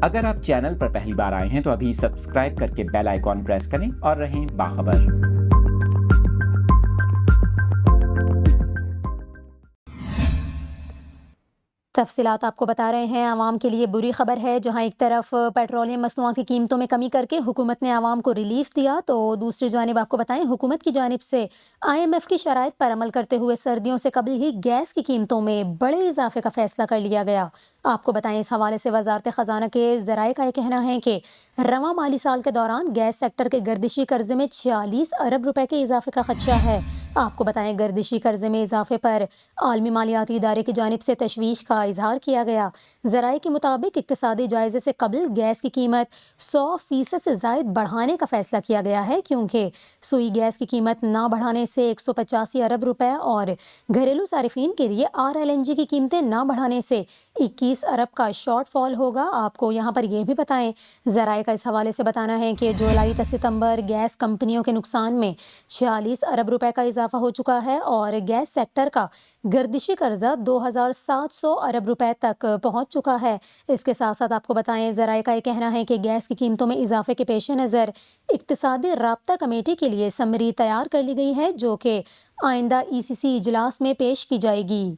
اگر آپ چینل پر پہلی بار آئے ہیں تو ابھی سبسکرائب کر کے بیل آئیکن پریس کریں اور رہیں باخبر۔ تفصیلات آپ کو بتا رہے ہیں۔ عوام کے لیے بری خبر ہے، جہاں ایک طرف پیٹرولیم مصنوعات کی قیمتوں میں کمی کر کے حکومت نے عوام کو ریلیف دیا، تو دوسری جانب آپ کو بتائیں حکومت کی جانب سے IMF کی شرائط پر عمل کرتے ہوئے سردیوں سے قبل ہی گیس کی قیمتوں میں بڑے اضافے کا فیصلہ کر لیا گیا۔ آپ کو بتائیں اس حوالے سے وزارت خزانہ کے ذرائع کا یہ کہنا ہے کہ رواں مالی سال کے دوران گیس سیکٹر کے گردشی قرضے میں 46 ارب روپے کے اضافے کا خدشہ ہے۔ آپ کو بتائیں گردشی قرضے میں اضافے پر عالمی مالیاتی ادارے کی جانب سے تشویش کا اظہار کیا گیا۔ ذرائع کے مطابق اقتصادی جائزے سے قبل گیس کی قیمت 100% سے زائد بڑھانے کا فیصلہ کیا گیا ہے، کیونکہ سوئی گیس کی قیمت نہ بڑھانے سے 185 ارب روپے اور گھریلو صارفین کے لیے RLNG کی قیمتیں نہ بڑھانے سے 21 ارب کا شارٹ فال ہوگا۔ آپ کو یہاں پر یہ بھی بتائیں ذرائع کا اس حوالے سے بتانا ہے کہ جولائی تا ستمبر گیس کمپنیوں کے نقصان میں 46 ارب روپے کا اضافہ ہو چکا ہے اور گیس سیکٹر کا گردشی قرضہ 2700 ارب روپے تک پہنچ چکا ہے۔ اس کے ساتھ ساتھ آپ کو بتائیں ذرائع کا یہ کہنا ہے کہ گیس کی قیمتوں میں اضافے کے پیش نظر اقتصادی رابطہ کمیٹی کے لیے سمری تیار کر لی گئی ہے، جو کہ آئندہ ECC اجلاس میں پیش کی جائے گی۔